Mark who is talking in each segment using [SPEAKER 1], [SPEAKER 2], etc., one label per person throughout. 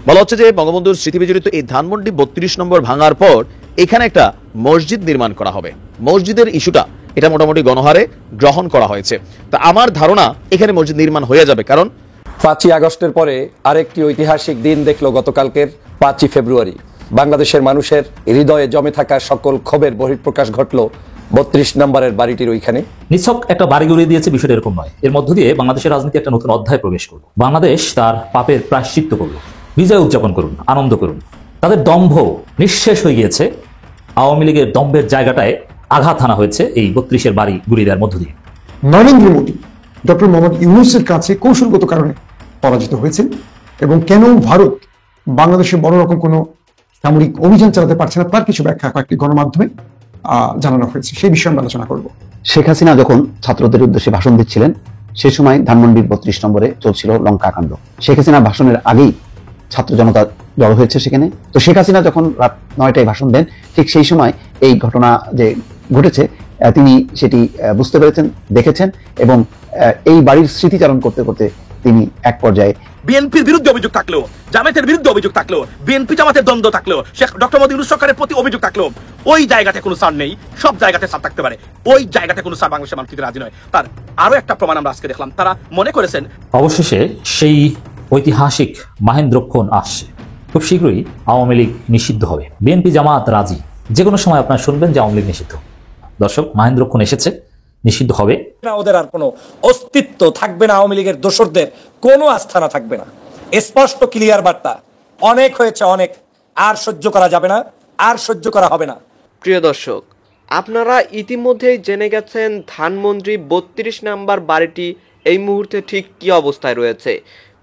[SPEAKER 1] বলা হচ্ছে যে বঙ্গবন্ধুর স্মৃতিবিজড়িত এই ধানমন্ডি ৩২ নম্বর ভাঙার পর এখানে একটা মসজিদ নির্মাণ করা হবে। মসজিদের ইস্যুটা এটা মোটামুটি গণহারে গ্রহণ করা হয়েছে। তা আমার ধারণা এখানে মসজিদ নির্মাণ হয়ে যাবে, কারণ
[SPEAKER 2] ৫ই আগস্টের পরে আরেকটি ঐতিহাসিক দিন দেখলো গতকালকের ৫ই ফেব্রুয়ারি। বাংলাদেশের মানুষের হৃদয়ে জমে থাকা সকল ক্ষোভের বহিঃপ্রকাশ ঘটলো ৩২ নম্বরের বাড়িটির ওইখানে।
[SPEAKER 3] নিছক একটা বাড়ি গড়িয়ে দিয়েছে, বিষয়টা এরকম নয়। এর মধ্য দিয়ে বাংলাদেশের রাজনীতি একটা নতুন অধ্যায় প্রবেশ করলো। বাংলাদেশ তার পাপের প্রায়শ্চিত্ত করলো। বিজয় উদযাপন করুন, আনন্দ করুন। তাদের দম্ভ নিঃশেষ হয়ে গিয়েছে। আওয়ামী লীগের দম্ভের জায়গাটায় আঘাত হানা হয়েছে এই ৩২-এর বাড়ি গুড়িয়ে দেওয়ার মধ্য দিয়ে।
[SPEAKER 4] নরেন্দ্র মোদী ডক্টর মোহাম্মদ ইউনূসের কাছে কৌশলগত কারণে পরাজিত হয়েছেন এবং কেন ভারত বাংলাদেশে বড় রকম কোনো সামরিক অভিযান চালাতে পারছে না তার কিছু ব্যাখ্যা কয়েকটি গণমাধ্যমে জানানো হয়েছে। সেই বিষয়ে আমরা আলোচনা করব।
[SPEAKER 5] শেখ হাসিনা যখন ছাত্রদের উদ্দেশ্যে ভাষণ দিচ্ছিলেন সেই সময় ধানমন্ডির ৩২ নম্বরে চলছিল লঙ্কাকাণ্ড। শেখ হাসিনা ভাষণের আগেই ছাত্র জনতা জড়ো হয়েছে সেখানে। তো শেখ হাসিনা যখন রাত ৯টায় ভাষণ দেন, ঠিক সেই সময় এই ঘটনা যে ঘটেছে তিনি সেটি বুঝতে পেরেছেন, দেখেছেন এবং এই বাড়ির স্মৃতিচারণ করতে করতে তিনি এক পর্যায়ে
[SPEAKER 6] বিএনপির বিরুদ্ধে অভিযোগ থাকলেও, জামায়াতের বিরুদ্ধে অভিযোগ থাকলেও, বিএনপি জামাতের দ্বন্দ্ব থাকলেও, শেখ ডক্টর মোহাম্মদ ইউনূস সরকারের প্রতি অভিযোগ থাকলেও ওই জায়গাতে কোনো সার নেই। সব জায়গাতে সার থাকতে পারে, ওই জায়গাতে কোনো সার বাংলাদেশের মানুষ দিতে রাজি নয়। তার আরো একটা প্রমাণ আমরা আজকে দেখলাম। তারা মনে করেছেন
[SPEAKER 3] অবশেষে সেই ঐতিহাসিক মাহেন্দ্রক্ষণ আসছে। খুব শীঘ্রই আওয়ামী লীগ নিষিদ্ধ হবে। বিএনপি জামাত রাজি। যে কোনো সময় আপনারা শুনবেন যে আওয়ামী লীগ নিষিদ্ধ। দর্শক, মাহেন্দ্রক্ষণ এসেছে, নিষিদ্ধ হবে
[SPEAKER 2] না। ওদের আর কোনো অস্তিত্ব থাকবে না। আওয়ামী লীগের দোসরদের কোনো আস্থানা থাকবে না। স্পষ্ট ক্লিয়ার বার্তা। অনেক হয়েছে, অনেক। আর সহ্য করা যাবে না, আর সহ্য করা হবে না।
[SPEAKER 7] প্রিয় দর্শক, আপনারা ইতিমধ্যেই জেনে গেছেন ধানমন্ডি ৩২ নাম্বার বাড়িটি এই মুহূর্তে ঠিক কী অবস্থায় রয়েছে।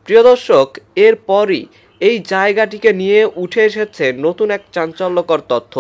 [SPEAKER 7] প্রিয় দর্শক, এরপরই এই জায়গাটিকে নিয়ে উঠে এসেছে নতুন এক চাঞ্চল্যকর তথ্য।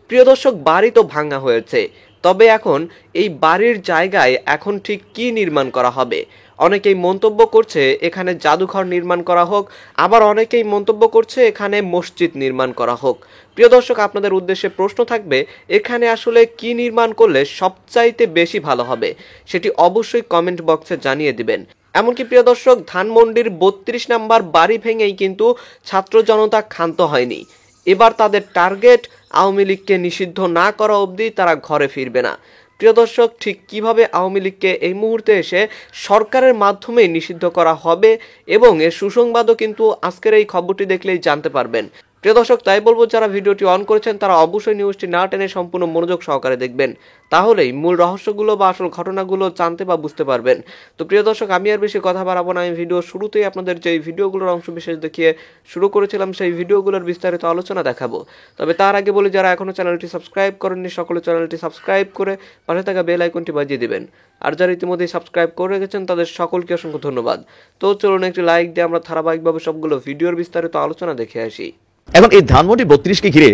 [SPEAKER 7] প্রিয় দর্শক, বাড়ি তো ভাঙা হয়েছে, তবে এখন এই বাড়ির জায়গায় এখন ঠিক কি নির্মাণ করা হবে? অনেকেই মন্তব্য করছে এখানে জাদুঘর নির্মাণ করা হোক, আবার অনেকেই মন্তব্য করছে এখানে মসজিদ নির্মাণ করা হোক। প্রিয় দর্শক, আপনাদের উদ্দেশ্যে প্রশ্ন থাকবে, এখানে আসলে কি নির্মাণ করলে সবচাইতে বেশি ভালো হবে সেটি অবশ্যই কমেন্ট বক্সে জানিয়ে দিবেন। এমনকি প্রিয় দর্শক, ধানমন্ডির ৩২ নাম্বার বাড়ি ভেঙেই কিন্তু ছাত্র জনতা ক্ষান্ত হয়নি। এবার তাদের টার্গেট আওয়ামী লীগকে নিষিদ্ধ না করা অবধি তারা ঘরে ফিরবে না। প্রিয় দর্শক, ঠিক কিভাবে আওয়ামী লীগকে এই মুহূর্তে এসে সরকারের মাধ্যমে নিষিদ্ধ করা হবে এবং এর সুসংবাদও কিন্তু আজকের এই খবরটি দেখলেই জানতে পারবেন। প্রিয় দর্শক, তাই বলবো যারা ভিডিওটি অন করেছেন তারা অবশ্যই নিউজটি না টেনে সম্পূর্ণ মনোযোগ সহকারে দেখবেন, তাহলেই মূল রহস্যগুলো বা আসল ঘটনাগুলো জানতে বা বুঝতে পারবেন। তো প্রিয় দর্শক, আমি আর বেশি কথা বাড়াবো না। আমি ভিডিও শুরুতেই আপনাদের যে ভিডিওগুলোর অংশ বিশেষ দেখিয়ে শুরু করেছিলাম সেই ভিডিওগুলোর বিস্তারিত আলোচনা দেখাবো। তবে তার আগে বলি, যারা এখনো চ্যানেলটি সাবস্ক্রাইব করেননি সকলে চ্যানেলটি সাবস্ক্রাইব করে পাশে থাকা বেল আইকনটি বাজিয়ে দিবেন। আর যারা ইতিমধ্যেই সাবস্ক্রাইব করে রেখেছেন তাদের সকলকে অসংখ্য ধন্যবাদ। তো চলুন একটি লাইক দিয়ে আমরা ধারাবাহিকভাবে সবগুলো ভিডিওর বিস্তারিত আলোচনা দেখে আসি।
[SPEAKER 1] এখন এই ধানমন্ডি ৩২কে ঘিরে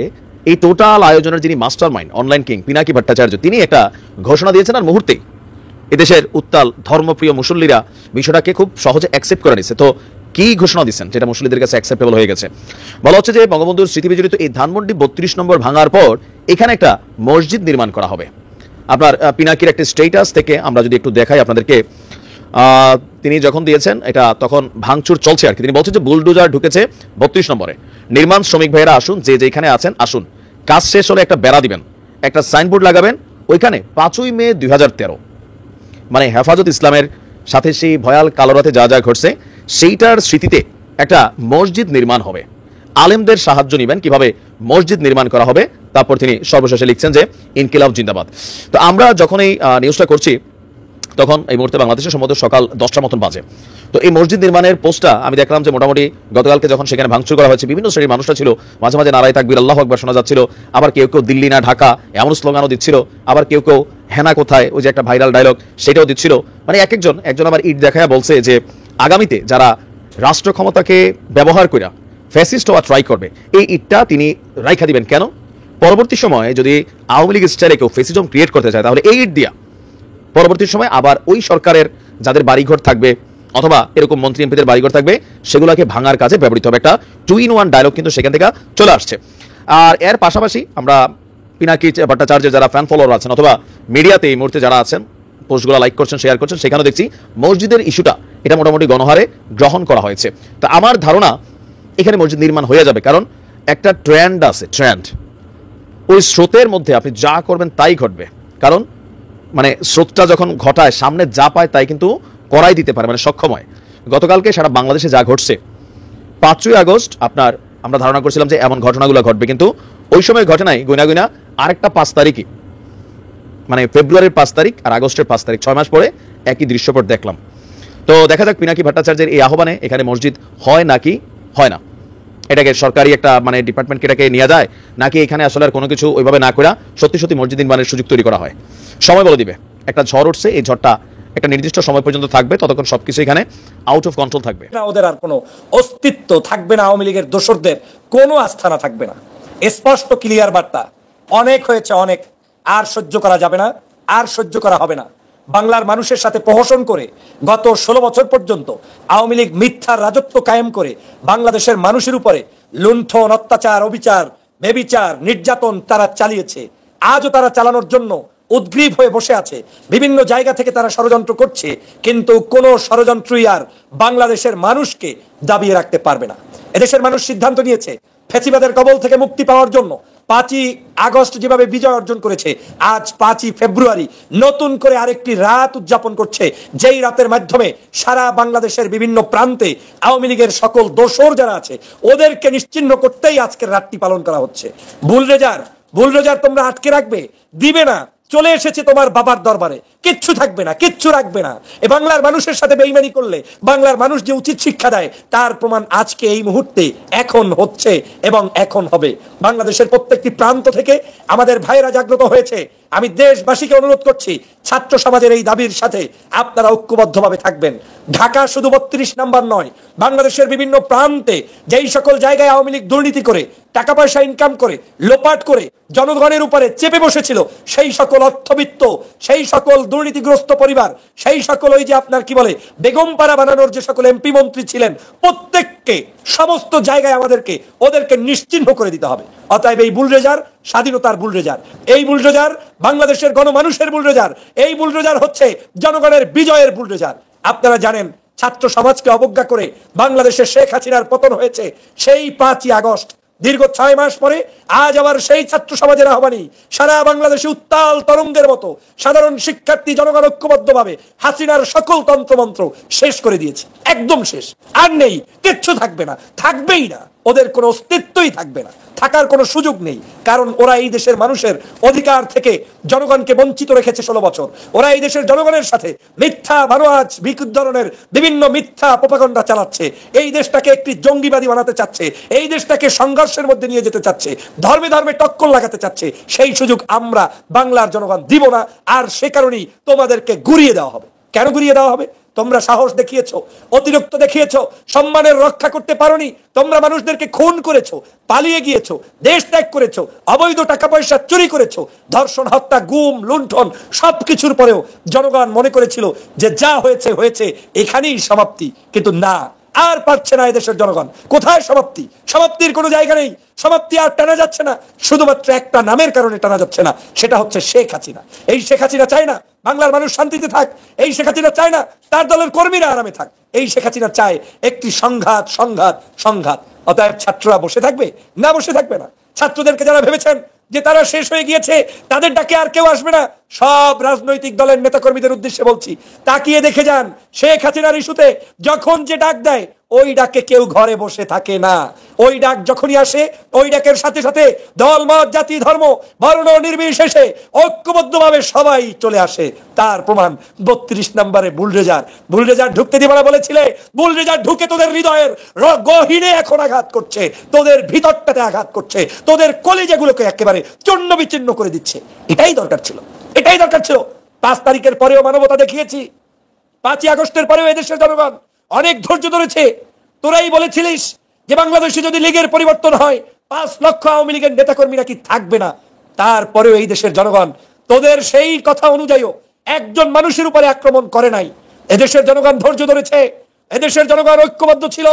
[SPEAKER 1] এই টোটাল আয়োজনের যিনি master mind, online king Pinaki Bhattacharya, তিনি একটা ঘোষণা দিয়েছেন। আর মুহূর্তেই এদেশের উত্তাল ধর্মপ্রিয় মুসল্লিরা বিষয়টাকে খুব সহজে অ্যাকসেপ্ট করে নিচ্ছে। তো কি ঘোষণা দিচ্ছেন যেটা মুসল্লিদের কাছে অ্যাকসেপ্টেবল হয়ে গেছে? বলা হচ্ছে যে বঙ্গবন্ধুর স্মৃতিবিজড়িত এই ধানমন্ডি ৩২ নম্বর ভাঙার পর এখানে একটা মসজিদ নির্মাণ করা হবে। আপনার পিনাকির একটা স্টেটাস থেকে আমরা যদি একটু দেখাই আপনাদেরকে, তিনি যখন দিয়েছেন এটা তখন ভাঙচুর চলছে আর কি। তিনি বলছেন যে বুলডোজার ঢুকেছে ৩২ নম্বরে, নির্মাণ শ্রমিক ভাইয়েরা আসুন, যে যেখানে আছেন আসুন, কাজ শেষ হলে একটা বেড়া দিবেন, একটা সাইনবোর্ড লাগাবেন ওইখানে ৫ই মে ২০১৩ মানে হেফাজত ইসলামের সাথে সেই ভয়াল কালো রাতে যা যা ঘটছে সেইটার স্মৃতিতে একটা মসজিদ নির্মাণ হবে। আলেমদের সাহায্য নেবেন কিভাবে মসজিদ নির্মাণ করা হবে। তারপর তিনি সর্বশেষে লিখছেন যে ইনকিলাব জিন্দাবাদ। তো আমরা যখন এই নিউজটা করছি তখন এই মুহূর্তে বাংলাদেশে সম্ভবত সকাল 10টার মতন বাজে। তো এই মসজিদ নির্মাণের পোস্টটা আমি দেখলাম যে মোটামুটি গতকালকে যখন সেখানে ভাঙচুর করা হয়েছে বিভিন্ন শ্রেণীর মানুষরা ছিল, মাঝে মাঝে নারায়ে তাকবীর আল্লাহু আকবার শোনা যাচ্ছিল, আবার কেউ কেউ দিল্লি না ঢাকা এমন স্লোগানও দিচ্ছিল, আবার কেউ কেউ হেনা কোথায় ওই যে একটা ভাইরাল ডায়লগ সেটাও দিচ্ছিল। মানে একজন আবার ইট দেখায়া বলছে যে আগামীতে যারা রাষ্ট্র ক্ষমতাকে ব্যবহার করে ফ্যাসিস্ট হওয়া ট্রাই করবে এই ইটটা তিনি রাইখা দিবেন। কেন? পরবর্তী সময়ে যদি আওয়ামী লীগ স্টাইলে কেউ ফ্যাসিজম ক্রিয়েট করতে চায় তাহলে এই ইট দিয়া পরবর্তী সময় আবার ওই সরকারের যাদের বাড়িঘর থাকবে অথবা এরকম মন্ত্রী এমপিদের বাড়িঘর থাকবে সেগুলোকে ভাঙার কাজে ব্যবহৃত হবে। একটা 2-in-1 ডায়লগ কিন্তু সেখান থেকে চলে আসছে। আর এর পাশাপাশি আমরা পিনাকি ভট্টাচার্যের যারা ফ্যান ফলোয়ার আছেন অথবা মিডিয়াতে এই মুহূর্তে যারা আছেন পোস্টগুলো লাইক করছেন, শেয়ার করছেন, সেখানেও দেখছি মসজিদের ইস্যুটা এটা মোটামুটি গণহারে গ্রহণ করা হয়েছে। তো আমার ধারণা এখানে মসজিদ নির্মাণ হয়ে যাবে, কারণ একটা ট্রেন্ড আছে, ট্রেন্ড, ওই স্রোতের মধ্যে আপনি যা করবেন তাই ঘটবে। কারণ মানে স্রোতটা যখন ঘটায় সামনে যা পায় তাই কিন্তু করাই দিতে পারে, মানে সক্ষম হয়। গতকালকে সারা বাংলাদেশে যা ঘটছে, 5ই আগস্ট আপনার আমরা ধারণা করছিলাম যে এমন ঘটনাগুলো ঘটবে, কিন্তু ওই সময় ঘটে নাই। গুনা আরেকটা 5 তারিখই, মানে ফেব্রুয়ারির 5 তারিখ আর আগস্টের 5 তারিখ, 6 মাস পরে একই দৃশ্যপট দেখলাম। তো দেখা যাক পিনাকি ভট্টাচার্যের এই আহ্বানে এখানে মসজিদ হয় নাকি হয় না। এটাকে সরকারি একটা মানে ডিপার্টমেন্টকে এটাকে নিয়ে যায়, নাকি এখানে আসলে আর কোনো কিছু ওইভাবে না করে সত্যি সত্যি মসজিদ নির্মাণের সুযোগ তৈরি করা হয়। সময় বলে দিবে। একটা ঝড় উঠছে, এই ঝড়টা একটা নির্দিষ্ট সময় পর্যন্ত থাকবে, ততক্ষণ সবকিছু এখানে আউট অফ কন্ট্রোল থাকবে
[SPEAKER 2] না, ওদের আর কোনো অস্তিত্ব থাকবে না, আওয়ামী লীগের দোসরদের কোনো আস্থানা থাকবে না। স্পষ্ট ক্লিয়ার বার্তা, অনেক হয়েছে, অনেক আর সহ্য করা যাবে না, আর সহ্য করা হবে না। বাংলার মানুষের সাথে প্রহসন করে গত 16 বছর পর্যন্ত আওয়ামী লীগ মিথ্যার রাজত্ব কায়েম করে বাংলাদেশের মানুষের উপরে লুণ্ঠন, অত্যাচার, অবিচার, বেবিচার, নির্যাতন তারা চালিয়েছে। আজও তারা চালানোর জন্য উদ্গ্রীব হয়ে বসে আছে। বিভিন্ন জায়গা থেকে তারা ষড়যন্ত্র করছে, কিন্তু কোনো ষড়যন্ত্রই আর বাংলাদেশের মানুষকে দাবিয়ে রাখতে পারবে না। এদেশের মানুষ সিদ্ধান্ত নিয়েছে ফ্যাসিবাদের কবল থেকে মুক্তি পাওয়ার জন্য 5ই আগস্ট যেভাবে বিজয় অর্জন করেছে, আজ 5ই ফেব্রুয়ারি নতুন করে আরেকটি রাত উদযাপন করছে, যেই রাতের মাধ্যমে সারা বাংলাদেশের বিভিন্ন প্রান্তে আওয়ামী লীগের সকল দোসর যারা আছে ওদেরকে নিশ্চিহ্ন করতেই আজকের রাতটি পালন করা হচ্ছে। বুলডোজার তোমরা আটকে রাখবে, দিবে না। চলে এসেছে তোমার বাবার দরবারে, কিচ্ছু থাকবে না, কিচ্ছু রাখবে না। এ বাংলার মানুষের সাথে বেঈমানি করলে বাংলার মানুষ যে উচিত শিক্ষা দেয় তার প্রমাণ আজকে এই মুহূর্তে এখন হচ্ছে এবং এখন হবে। বাংলাদেশের প্রত্যেকটি প্রান্ত থেকে আমাদের ভাইরা জাগ্রত হয়েছে। আমি দেশবাসীকে অনুরোধ করছি, ছাত্র সমাজের এই দাবির সাথে আপনারা ঐক্যবদ্ধভাবে থাকবেন। ঢাকা শুধু 32 নাম্বার নয়, বাংলাদেশের বিভিন্ন প্রান্তে যেই সকল জায়গায় আওয়ামী লীগ দুর্নীতি করে টাকা পয়সা ইনকাম করে লোপাট করে জনগণের উপরে চেপে বসেছিল, সেই সকল অর্থবিত্ত, সেই সকল দুর্নীতিগ্রস্ত পরিবার, সেই সকল ওই যে আপনার কি বলে বেগমপাড়া বানানোর যে সকল এমপি মন্ত্রী ছিলেন, প্রত্যেককে সমস্ত জায়গায় ওদেরকে নিশ্চিহ্ন করে দিতে হবে। অতএব এই বুলডোজার স্বাধীনতার বুলডোজার, এই বুলডোজার বাংলাদেশের গণমানুষের বুলডোজার, এই বুলডোজার হচ্ছে জনগণের বিজয়ের বুলডোজার। আপনারা জানেন ছাত্র সমাজকে অবজ্ঞা করে বাংলাদেশে শেখ হাসিনার পতন হয়েছে সেই 5ই আগস্ট। দীর্ঘ 6 মাস পরে আজ আবার সেই ছাত্র সমাজের আহ্বানই সারা বাংলাদেশে উত্তাল তরঙ্গের মতো সাধারণ শিক্ষার্থী জনগণ ঐক্যবদ্ধভাবে হাসিনার সকল তন্ত্রমন্ত্র শেষ করে দিয়েছে, একদম শেষ। আর নেই, কিচ্ছু থাকবে না, থাকবেই না, ওদের কোনো অস্তিত্বই থাকবে না, থাকার কোনো সুযোগ নেই। কারণ ওরা এই দেশের মানুষের অধিকার থেকে জনগণকে বঞ্চিত রেখেছে 16 বছর। ওরা এই দেশের জনগণের সাথে মিথ্যা বানোয়াজ ধরনের বিভিন্ন মিথ্যা প্রোপাগান্ডা চালাচ্ছে, এই দেশটাকে একটি জঙ্গিবাদী বানাতে চাচ্ছে, এই দেশটাকে সংঘর্ষের মধ্যে নিয়ে যেতে চাচ্ছে, ধর্মে ধর্মে টক্কর লাগাতে চাচ্ছে। সেই সুযোগ আমরা বাংলার জনগণ দিব না, আর সে কারণেই তোমাদেরকে ঘুরিয়ে দেওয়া হবে। কেন ঘুরিয়ে দেওয়া হবে? তোমরা সাহস দেখিয়েছো, অতিরিক্ত দেখিয়েছো, সম্মানের রক্ষা করতে পারোনি, তোমরা মানুষদেরকে খুন করেছো, পালিয়ে গিয়েছো, দেশ ত্যাগ করেছো, অবৈধ টাকা পয়সা চুরি করেছো, ধর্ষণ, হত্যা, গুম, লুণ্ঠন সবকিছুর পরেও জনগণ মনে করেছিল যে যা হয়েছে হয়েছে, এখানেই সমাপ্তি। কিন্তু না, আর পারছে না এদেশের জনগণ। কোথায় সমাপ্তি? সমাপ্তির কোনো জায়গা নেই, সমাপ্তি আর টানা যাচ্ছে না। শুধুমাত্র একটা নামের কারণে টানা যাচ্ছে না, সেটা হচ্ছে শেখ হাসিনা। এই শেখ হাসিনা চায় না বাংলার মানুষ শান্তিতে থাক, এই শেখ হাসিনা চায় না তার দলের কর্মীরা আরামে থাক, এই শেখ হাসিনা চায় একটি সংঘাত সংঘাত সংঘাত। অতএব ছাত্ররা বসে থাকবে না? বসে থাকবে না। ছাত্রদেরকে যারা ভেবেছেন যে তারা শেষ হয়ে গিয়েছে, তাদের ডাকে আর কেউ আসবে না, সব রাজনৈতিক দলের নেতাকর্মীদের উদ্দেশ্যে বলছি, তাকিয়ে দেখে যান শেখ হাসিনার ইস্যুতে যখন যে ডাক দেয় ওই ডাকে কেউ ঘরে বসে থাকে না। ওই ডাক যখনই আসে, ওই ডাকের সাথে সাথে দল, মত, জাতি, ধর্ম, বর্ণ নির্বিশেষে ঐক্যবদ্ধভাবে সবাই চলে আসে। তার প্রমাণ 32 নম্বরে বুলডোজার ঢুকতে দিবে না বলেছিলে, বুলডোজার ঢুকে তোদের হৃদয়ের গহীনে এখন আঘাত করছে, তোদের ভিতরটাতে আঘাত করছে, তোদের কলিজাগুলোকে একেবারে চূর্ণ বিচ্ছিন্ন করে দিচ্ছে। এটাই দরকার ছিল, এটাই দরকার ছিল। 5 তারিখের পরেও মানবতা দেখিয়েছি, 5ই আগস্টের পরেও এদেশের জনগণ অনেক ধৈর্য ধরেছে। তোরাই বলেছিলিস যে বাংলাদেশে যদি লীগের পরিবর্তন হয় 5 লক্ষ আওয়ামী লীগের নেতাকর্মী নাকি থাকবে না। তারপরেও এই দেশের জনগণ তোদের সেই কথা অনুযায়ীও একজন মানুষের উপরে আক্রমণ করে নাই। এদেশের জনগণ ধৈর্য ধরেছে, এদেশের জনগণ ঐক্যবদ্ধ ছিল।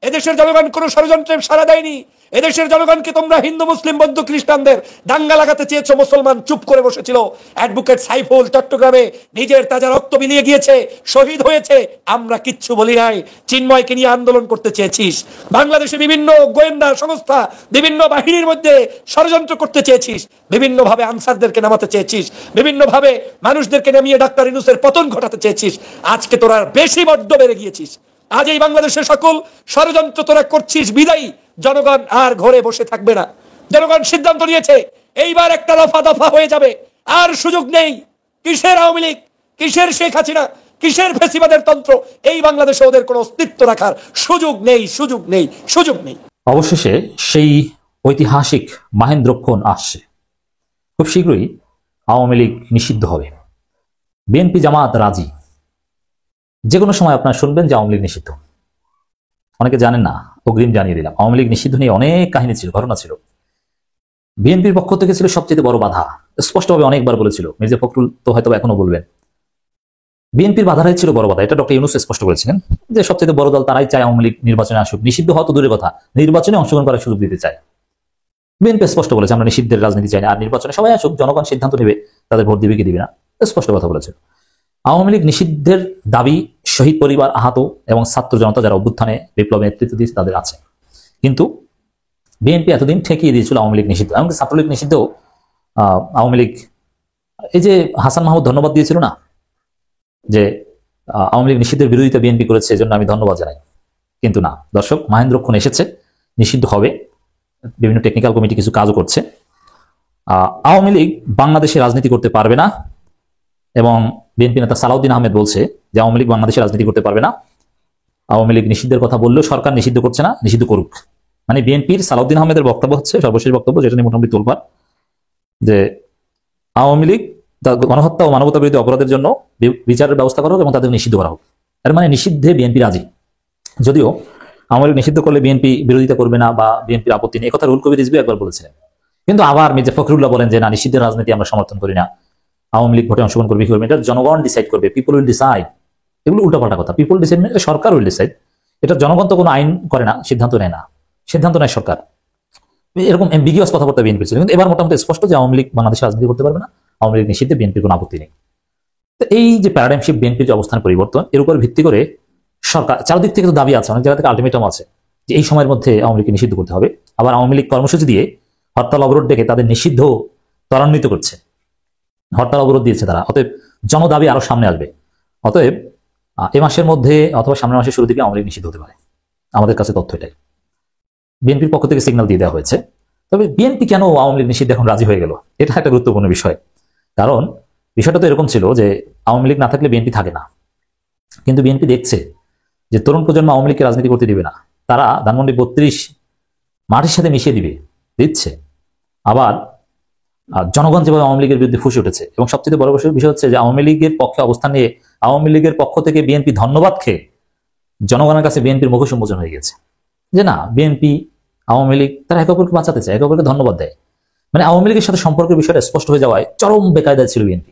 [SPEAKER 2] এদেশের জনগণ কোনো ষড়যন্ত্রে সাড়া দেয়নি। এদেশের জনগণকে তোমরা হিন্দু মুসলিম বৌদ্ধ খ্রিস্টানদের দাঙ্গা লাগাতে চেয়েছো, মুসলমান চুপ করে বসেছিল। অ্যাডভোকেট সাইফুল চট্টগ্রামে নিজের তাজা রক্ত বিলিয়ে গিয়েছে, শহীদ হয়েছে, আমরা কিচ্ছু বলি নাই। চিন্ময়কে নিয়ে আন্দোলন করতে চেয়েছিস, বাংলাদেশে বিভিন্ন গোয়েন্দা সংস্থা বিভিন্ন বাহিনীর মধ্যে ষড়যন্ত্র করতে চেয়েছিস, বিভিন্নভাবে আনসারদেরকে নামাতে চেয়েছিস, বিভিন্নভাবে মানুষদেরকে নামিয়ে ডাক্তার ইউনূসের পতন ঘটাতে চেয়েছিস। আজকে তোরা বেশি বড্ড বেড়ে গিয়েছিস। আজ এই বাংলাদেশের সকল ষড়যন্ত্র তোরা করছিস বিদায়ী জনগণ আর ঘরে বসে থাকবে না। জনগণ সিদ্ধান্ত নিয়েছে এইবার একটা দফা দফা হয়ে যাবে, আর সুযোগ নেই। কিসের আওয়ামী লীগ, কিসের শেখ হাসিনা, কিসের ফেসিবাদের তন্ত্র, এই বাংলাদেশে ওদের কোনো অস্তিত্ব রাখার সুযোগ নেই, সুযোগ নেই, সুযোগ নেই।
[SPEAKER 3] অবশেষে সেই ঐতিহাসিক মাহেন্দ্রক্ষণ আসছে। খুব শীঘ্রই আওয়ামী লীগ নিষিদ্ধ হবে। বিএনপি জামাত রাজি। যে কোনো সময় আপনারা শুনবেন যে আওয়ামী লীগ নিষিদ্ধ। অনেকে জানেন না, অগ্রিম জানিয়ে দিলাম। আওয়ামী লীগ নিষিদ্ধ নিয়ে অনেক কাহিনী ছিল, ঘটনা ছিল। বিএনপির পক্ষ থেকে ছিল সবচেয়ে বড় বাধা, স্পষ্টভাবে অনেকবার বলেছিল। মির্জা ফখরুল তো হয়তো এখনো বলবেন, বিএনপির বাধারাই ছিল বড় বাধা। এটা ডক্টর ইউনূস স্পষ্ট করেছিলেন যে সবচেয়ে বড় দল তারাই চায় আওয়ামী লীগ নির্বাচনে আসুক। নিষিদ্ধ হওয়া তো দূরের কথা, নির্বাচনে অংশগ্রহণ করার সুযোগ দিতে চায়। বিএনপি স্পষ্ট বলেছে আমরা নিষিদ্ধের রাজনীতি চাই না, আর নির্বাচনে সবাই আসুক, জনগণ সিদ্ধান্ত নেবে তাদের ভোট দিবে কি দিবে না, স্পষ্ট কথা বলেছে। আওয়ামী লীগ নিষিদ্ধের দাবি শহীদ পরিবার, আহত এবং ছাত্র জনতা যারা অভ্যুত্থানে বিপ্লবে নেতৃত্ব দিয়েছে তাদের আছে। কিন্তু বিএনপি এতদিন ঠেকিয়ে দিয়েছিল আওয়ামী লীগ নিষিদ্ধ, এমনকি ছাত্রলীগ নিষিদ্ধ। আওয়ামী লীগ এই যে হাসান মাহমুদ ধন্যবাদ দিয়েছিল না, যে আওয়ামী লীগ নিষিদ্ধের বিরোধিতা বিএনপি করেছে, এজন্য আমি ধন্যবাদ জানাই। কিন্তু না দর্শক, মাহেন্দ্রক্ষণ এসেছে, নিষিদ্ধ হবে। বিভিন্ন টেকনিক্যাল কমিটি কিছু কাজও করছে। আওয়ামী লীগ বাংলাদেশে রাজনীতি করতে পারবে না, এবং বিএনপি নেতা সালাউদ্দিন আহমেদ বলছে যে আওয়ামী লীগ বাংলাদেশে রাজনীতি করতে পারবে না। আওয়ামী লীগ নিষিদ্ধের কথা বললেও সরকার নিষিদ্ধ করছে না, নিষিদ্ধ করুক। মানে বিএনপির সালাউদ্দিন আহমেদের বক্তব্য হচ্ছে সর্বশেষ বক্তব্য, যেটা নিয়ে মোটামুটি তোলপাড়, যে আওয়ামী লীগ গণহত্যা ও মানবতা বিরোধী অপরাধের জন্য বিচারের ব্যবস্থা করা হোক এবং তাদের নিষিদ্ধ করা হোক। এর মানে নিষিদ্ধে বিএনপি রাজি। যদিও আওয়ামী লীগ নিষিদ্ধ করলে বিএনপি বিরোধিতা করবে না বা বিএনপির আপত্তি নেই, একথা রুল কবির রিজভী একবার বলেছিলেন। কিন্তু আবার মির্জা ফখরুল্লাহ বলেন যে না, নিষিদ্ধের রাজনীতি আমরা সমর্থন করি না, আওয়ামী লীগ ভোটে অংশগ্রহণ করবে কি করবে এটা জনগণ ডিসাইড করবে, পিপল উইল ডিসাইড। এগুলো উল্টাপাল্টা কথা। পিপল ডিসাইড মানে সরকার উইল ডিসাইড। এটা জনগণ তো কোনো আইন করে না, সিদ্ধান্ত নেয় না, সিদ্ধান্ত নেয় সরকার। এরকম এমবিগিয়াস কথাবার্তা বিএনপি ছিল, কিন্তু এবার মোটামুটি স্পষ্ট যে আওয়ামী লীগ বাংলাদেশে রাজনীতি করতে পারবে না, আওয়ামী লীগ নিষিদ্ধে বিএনপির কোনো আপত্তি নেই। তো এই যে প্যারাডাইম শিফট, বিএনপির যে অবস্থান পরিবর্তন, এর উপর ভিত্তি করে সরকার চারদিক থেকে তো দাবি আছে, অনেক জায়গা থেকে আলটিমেটাম আছে যে এই সময়ের মধ্যে আওয়ামী লীগকে নিষিদ্ধ করতে হবে। আবার আওয়ামী লীগ কর্মসূচি দিয়ে হরতাল অবরোধ ডেকে তাদের নিষিদ্ধ ত্বরান্বিত করছে, হরতাল অবরোধ দিয়েছে তারা। অতএব জনদাবি আরো সামনে আসবে। অতএব এ মাসের মধ্যে অথবা সামনের মাসের শুরু দিকে আওয়ামী লীগ নিষিদ্ধ হতে পারে। আমাদের কাছে তথ্য এটাই, বিএনপির পক্ষ থেকে সিগন্যাল দিয়ে দেওয়া হয়েছে। তবে বিএনপি কেন আওয়ামী লীগ নিষিদ্ধ এখন রাজি হয়ে গেল, এটা একটা গুরুত্বপূর্ণ বিষয়। কারণ বিষয়টা তো এরকম ছিল যে আওয়ামী লীগ না থাকলে বিএনপি থাকে না, কিন্তু বিএনপি দেখছে যে তরুণ প্রজন্ম আওয়ামী লীগকে রাজনীতি করতে দিবে না, তারা ধানমন্ডি 32 মাটির সাথে মিশিয়ে দিচ্ছে। আবার জনগণ যেভাবে আওয়ামী লীগের বিরুদ্ধে ফুসে উঠেছে, এবং সবচেয়ে বড় বিষয় হচ্ছে যে আওয়ামী লীগের পক্ষে অবস্থান নিয়ে আওয়ামী লীগের পক্ষ থেকে বিএনপি ধন্যবাদ খেয়ে জনগণের কাছে বিএনপির মুখ সম্বোধন হয়ে গেছে যে না, বিএনপি আওয়ামী লীগ তারা একে অপরকে বাঁচাতে চায়, একে অপরকে ধন্যবাদ দেয়। মানে আওয়ামী লীগের সাথে সম্পর্কের বিষয়টা স্পষ্ট হয়ে যাওয়ায় চরম বেকায়দায় ছিল বিএনপি।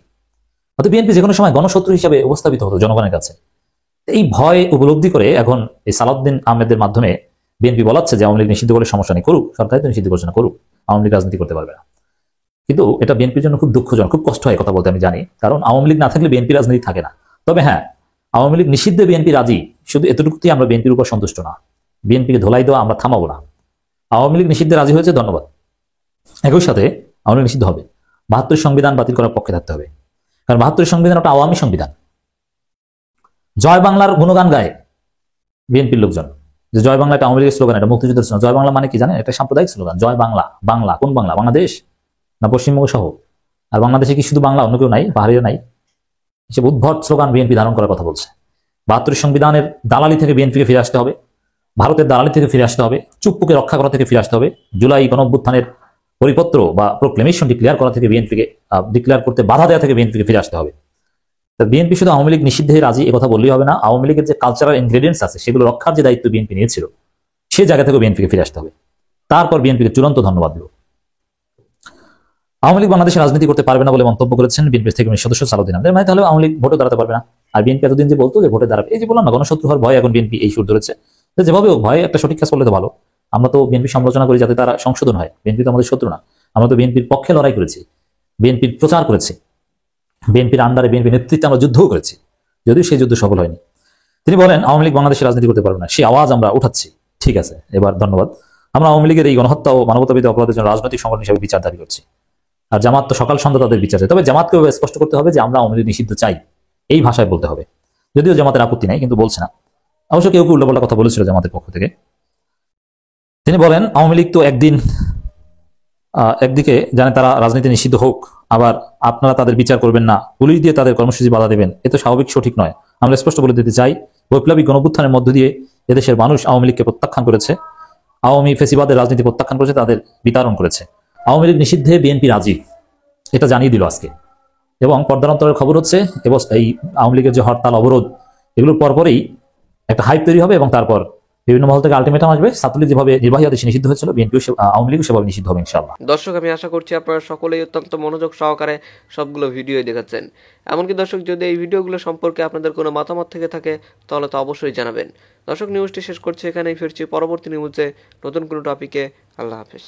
[SPEAKER 3] অর্থাৎ বিএনপি যে কোনো সময় গণশত্রু হিসেবে উপস্থাপিত হতো জনগণের কাছে। এই ভয় উপলব্ধি করে এখন এই সালাউদ্দিন আহমেদের মাধ্যমে বিএনপি বলাচ্ছে যে আওয়ামী লীগ নিষিদ্ধ করে সমস্যা নেই, করুক, সরকার তো নিষিদ্ধ করছে না, করুক, আওয়ামী লীগ রাজনীতি করতে পারবে না। কিন্তু এটা বিএনপির জন্য খুব দুঃখজনক, খুব কষ্ট হয় কথা বলতে, আমি জানি। কারণ আওয়ামী লীগ না থাকলে বিএনপি রাজনীতি থাকে না। তবে হ্যাঁ, আওয়ামী লীগ নিষিদ্ধে বিএনপি রাজি, শুধু এতটুকুতেই আমরা বিএনপির উপর সন্তুষ্ট না। বিএনপিকে ধোলাই দেওয়া আমরা থামাবো না। আওয়ামী লীগ নিষিদ্ধে রাজি হয়েছে, ধন্যবাদ। একই সাথে আওয়ামী লীগ নিষিদ্ধ হবে, 72 সংবিধান বাতিল করার পক্ষে থাকতে হবে। কারণ 72 সংবিধান ওটা আওয়ামী সংবিধান। জয় বাংলার গুণগান গায় বিএনপির লোকজন, যে জয় বাংলা একটা আওয়ামী লীগের স্লোগান, এটা মুক্তিযুদ্ধের স্লোগান। জয় বাংলা মানে কি জানেন? এটা সাম্প্রদায়িক স্লোগান। জয় বাংলা, বাংলা কোন বাংলা? বাংলাদেশ না পশ্চিমবঙ্গ সহ? আর বাংলাদেশে কি শুধু বাংলা, অন্য কেউ নাই? পাহাড়িরা নাই? এসব উদ্ভট স্লোগান বিএনপি ধারণ করার কথা বলছে। 72 সংবিধানের দালালি থেকে বিএনপিকে ফিরে আসতে হবে, ভারতের দালালি থেকে ফিরে আসতে হবে, চুপ্পুকে রক্ষা করা থেকে ফিরে আসতে হবে, জুলাই গণঅভ্যুত্থানের পরিপত্র বা প্রোক্লেমেশন ডিক্লেয়ার করা থেকে বিএনপিকে ডিক্লেয়ার করতে বাধা দেওয়া থেকে বিএনপিকে ফিরে আসতে হবে। বিএনপি শুধু আওয়ামী লীগ নিষিদ্ধে রাজি একথা বললেই হবে না, আওয়ামী লীগের যে কালচারাল ইনগ্রেডিয়েন্টস আছে সেগুলো রক্ষার যে দায়িত্ব বিএনপি নিয়েছিল সেই জায়গা থেকে বিএনপিকে ফিরে আসতে হবে। তারপর বিএনপিকে চূড়ান্ত ধন্যবাদ দেব। আওয়ামী লীগ বাংলাদেশে রাজনীতি করতে পারবে না বলে মন্তব্য করেছেন বিএনপি থেকে সদস্য সালাউদ্দিন আহমেদ। মানে তাহলে আওয়ামী লীগ ভোটে দাঁড়াতে পারবে না, আর বিএনপি এতদিন যে বলতো যে ভোটে দাঁড়াবে, এই যে বললাম না, গণশত্রু হওয়ার ভয় এখন বিএনপি এই সুর ধরেছে তো যেভাবে হোক ভাই একটা সঠিক কাজ করলে তো ভালো। আমরা তো বিএনপি সমালোচনা করি যাতে তারা সংশোধন হয়। বিএনপি তো আমাদের শত্রু না। আমরা তো বিএনপির পক্ষে লড়াই করেছি, বিএনপির প্রচার করেছি, বিএনপির আন্ডারে বিএনপি নেতৃত্বে আমরা যুদ্ধও করেছি, যদিও সেই যুদ্ধ সফল হয়নি। তিনি বলেন আওয়ামী লীগ বাংলাদেশে রাজনীতি করতে পারবে না, সেই আওয়াজ আমরা উঠাচ্ছি। ঠিক আছে, এবার ধন্যবাদ। আমরা আওয়ামী লীগের এই গণহত্যা ও মানবতাবিরোধী অপরাধের জন্য রাজনৈতিক সংগঠন হিসেবে বিচার দাবি করছি। আর জামাত তো সকাল সন্ধ্যা তাদের বিচার চাই। তবে জামাতকেও স্পষ্ট করতে হবে যে আমরা আওয়ামী লীগ নিষিদ্ধ চাই, এই ভাষায় বলতে হবে। যদিও জামাতের আপত্তি নাই, কিন্তু বলছে না। অবশ্য কেউ কেউ উল্টোপাল্টা কথা বলেছিল জামাতের পক্ষ থেকে। তিনি বলেন আওয়ামী লীগ তো একদিকে জানে তারা রাজনীতি নিষিদ্ধ হোক, আবার আপনারা তাদের বিচার করবেন না, পুলিশ দিয়ে তাদের কর্মসূচি বাধা দেবেন, এ তো স্বাভাবিক সঠিক নয়। আমরা স্পষ্ট বলে দিতে চাই, বৈপ্লবিক গণঅভ্যুত্থানের মধ্য দিয়ে এদেশের মানুষ আওয়ামী লীগকে প্রত্যাখ্যান করেছে, আওয়ামী ফেসিবাদের রাজনীতি প্রত্যাখ্যান করেছে, তাদের বিতাড়ন করেছে। আওয়ামী লীগ নিষিদ্ধে বিএনপি রাজি, এটা জানিয়ে দিল আজকে। এবং পর্দান্তরের খবর হচ্ছে এই আওয়ামী লীগের যে হরতাল অবরোধ, এগুলোর পরপরই একটা হাইপ তৈরি হবে এবং তারপর বিভিন্ন মহল থেকে আলটিমেটাম আসবে। ছাত্রলীগ যেভাবে নির্বাহী আদেশে নিষিদ্ধ হয়েছিল, বিএনপিও আওয়ামী লীগও সেভাবে নিষিদ্ধ হবে ইনশাআল্লাহ।
[SPEAKER 7] দর্শক, আমি আশা করছি আপনারা সকলেই অত্যন্ত মনোযোগ সহকারে সবগুলো ভিডিও দেখাচ্ছেন। এমনকি দর্শক, যদি এই ভিডিওগুলো সম্পর্কে আপনাদের কোনো মতামত থেকে থাকে তাহলে তো অবশ্যই জানাবেন। দর্শক, নিউজটি শেষ করছি এখানেই, ফিরছি পরবর্তী নিউজে নতুন কোনো টপিকে। আল্লাহ হাফেজ।